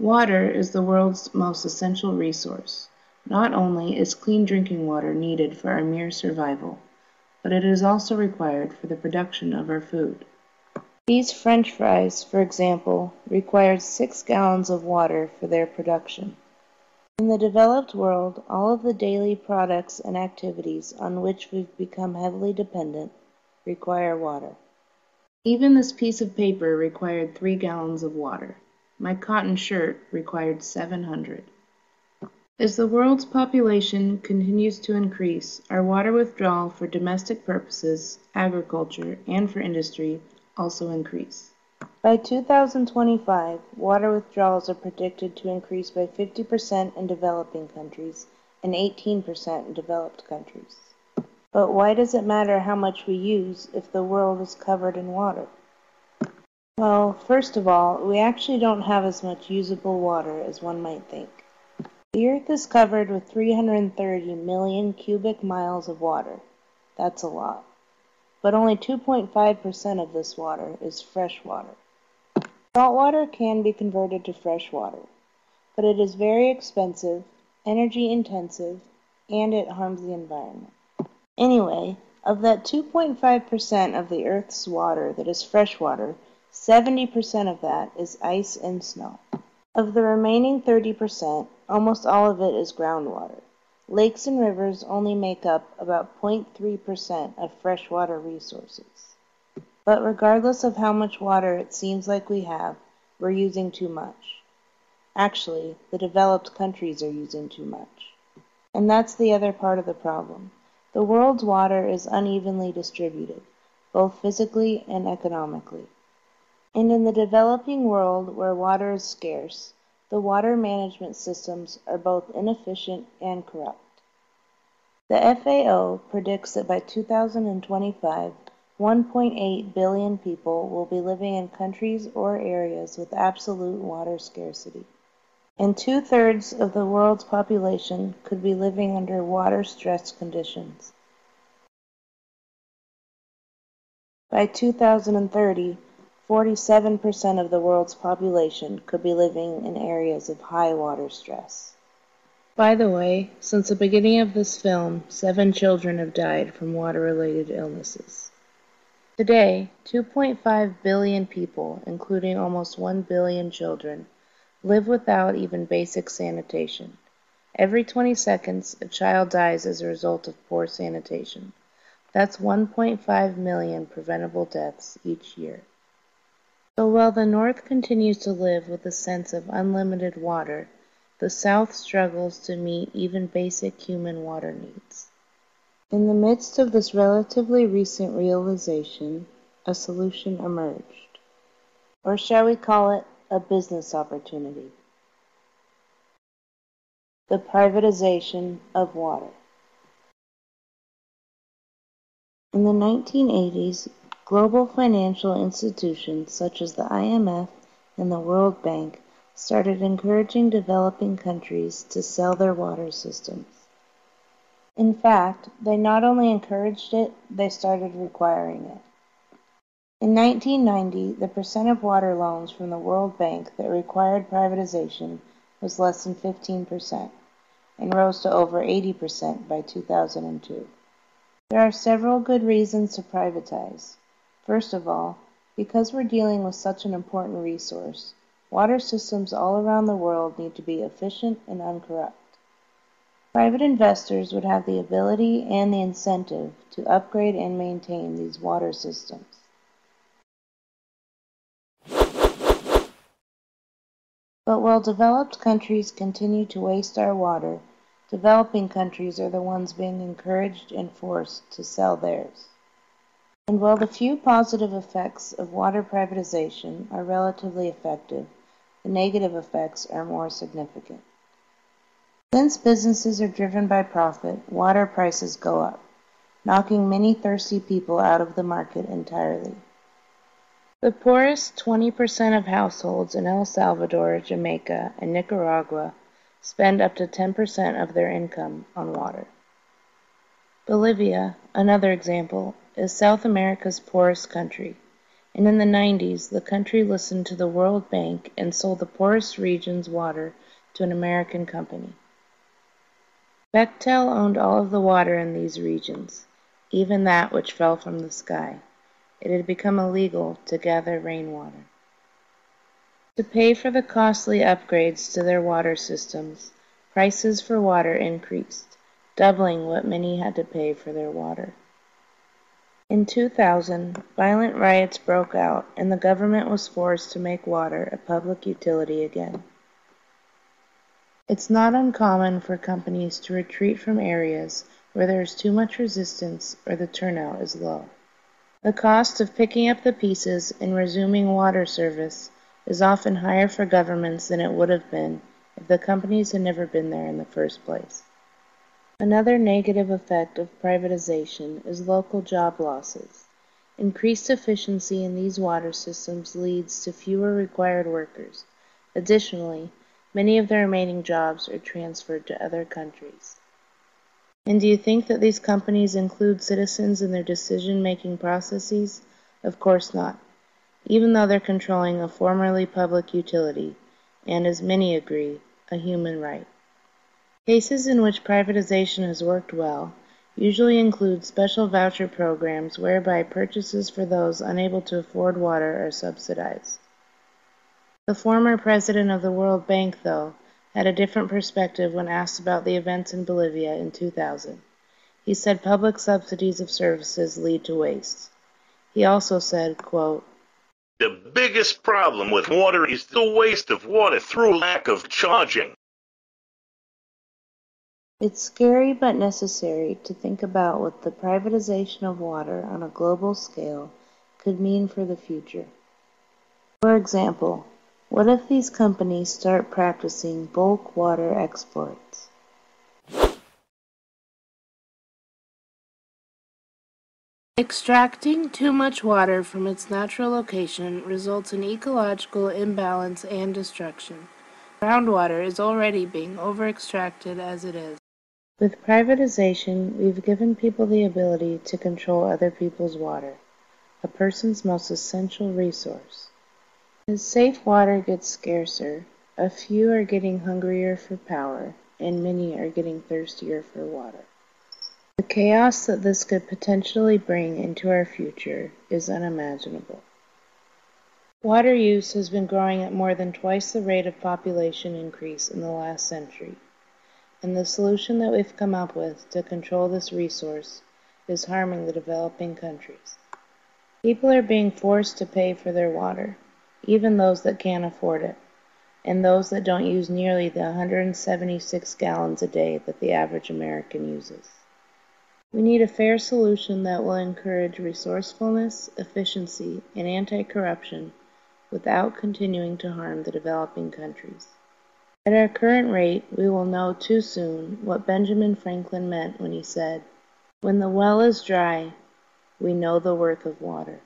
Water is the world's most essential resource. Not only is clean drinking water needed for our mere survival, but it is also required for the production of our food. These French fries, for example, required 6 gallons of water for their production. In the developed world, all of the daily products and activities on which we've become heavily dependent require water. Even this piece of paper required 3 gallons of water. My cotton shirt required 700. As the world's population continues to increase, our water withdrawal for domestic purposes, agriculture, and for industry also increase. By 2025, water withdrawals are predicted to increase by 50% in developing countries and 18% in developed countries. But why does it matter how much we use if the world is covered in water? Well, first of all, we actually don't have as much usable water as one might think. The Earth is covered with 330 million cubic miles of water. That's a lot. But only 2.5% of this water is fresh water. Salt water can be converted to fresh water, but it is very expensive, energy intensive, and it harms the environment. Anyway, of that 2.5% of the Earth's water that is fresh water, 70% of that is ice and snow. Of the remaining 30%, almost all of it is groundwater. Lakes and rivers only make up about 0.3% of freshwater resources. But regardless of how much water it seems like we have, we're using too much. Actually, the developed countries are using too much. And that's the other part of the problem. The world's water is unevenly distributed, both physically and economically. And in the developing world where water is scarce, the water management systems are both inefficient and corrupt. The FAO predicts that by 2025, 1.8 billion people will be living in countries or areas with absolute water scarcity. And 2/3 of the world's population could be living under water-stressed conditions. By 2030, 47% of the world's population could be living in areas of high water stress. By the way, since the beginning of this film, 7 children have died from water-related illnesses. Today, 2.5 billion people, including almost 1 billion children, live without even basic sanitation. Every 20 seconds, a child dies as a result of poor sanitation. That's 1.5 million preventable deaths each year. So while the North continues to live with a sense of unlimited water, the South struggles to meet even basic human water needs. In the midst of this relatively recent realization, a solution emerged. Or shall we call it a business opportunity? The privatization of water. In the 1980s, global financial institutions such as the IMF and the World Bank started encouraging developing countries to sell their water systems. In fact, they not only encouraged it, they started requiring it. In 1990, the percent of water loans from the World Bank that required privatization was less than 15%, and rose to over 80% by 2002. There are several good reasons to privatize. First of all, because we're dealing with such an important resource, water systems all around the world need to be efficient and uncorrupt. Private investors would have the ability and the incentive to upgrade and maintain these water systems. But while developed countries continue to waste our water, developing countries are the ones being encouraged and forced to sell theirs. And while the few positive effects of water privatization are relatively effective, the negative effects are more significant. Since businesses are driven by profit, water prices go up, knocking many thirsty people out of the market entirely. The poorest 20% of households in El Salvador, Jamaica, and Nicaragua spend up to 10% of their income on water. Bolivia, another example, is South America's poorest country. And in the 90s, the country listened to the World Bank and sold the poorest region's water to an American company. Bechtel owned all of the water in these regions, even that which fell from the sky. It had become illegal to gather rainwater. To pay for the costly upgrades to their water systems, prices for water increased, doubling what many had to pay for their water. In 2000, violent riots broke out and the government was forced to make water a public utility again. It's not uncommon for companies to retreat from areas where there is too much resistance or the turnout is low. The cost of picking up the pieces and resuming water service is often higher for governments than it would have been if the companies had never been there in the first place. Another negative effect of privatization is local job losses. Increased efficiency in these water systems leads to fewer required workers. Additionally, many of the remaining jobs are transferred to other countries. And do you think that these companies include citizens in their decision-making processes? Of course not, even though they're controlling a formerly public utility, and as many agree, a human right. Cases in which privatization has worked well usually include special voucher programs whereby purchases for those unable to afford water are subsidized. The former president of the World Bank, though, had a different perspective when asked about the events in Bolivia in 2000. He said public subsidies of services lead to waste. He also said, quote, "The biggest problem with water is the waste of water through lack of charging." It's scary but necessary to think about what the privatization of water on a global scale could mean for the future. For example, what if these companies start practicing bulk water exports? Extracting too much water from its natural location results in ecological imbalance and destruction. Groundwater is already being overextracted as it is. With privatization, we've given people the ability to control other people's water, a person's most essential resource. As safe water gets scarcer, a few are getting hungrier for power, and many are getting thirstier for water. The chaos that this could potentially bring into our future is unimaginable. Water use has been growing at more than twice the rate of population increase in the last century. And the solution that we've come up with to control this resource is harming the developing countries. People are being forced to pay for their water, even those that can't afford it, and those that don't use nearly the 176 gallons a day that the average American uses. We need a fair solution that will encourage resourcefulness, efficiency, and anti-corruption without continuing to harm the developing countries. At our current rate, we will know too soon what Benjamin Franklin meant when he said, "When the well is dry, we know the worth of water."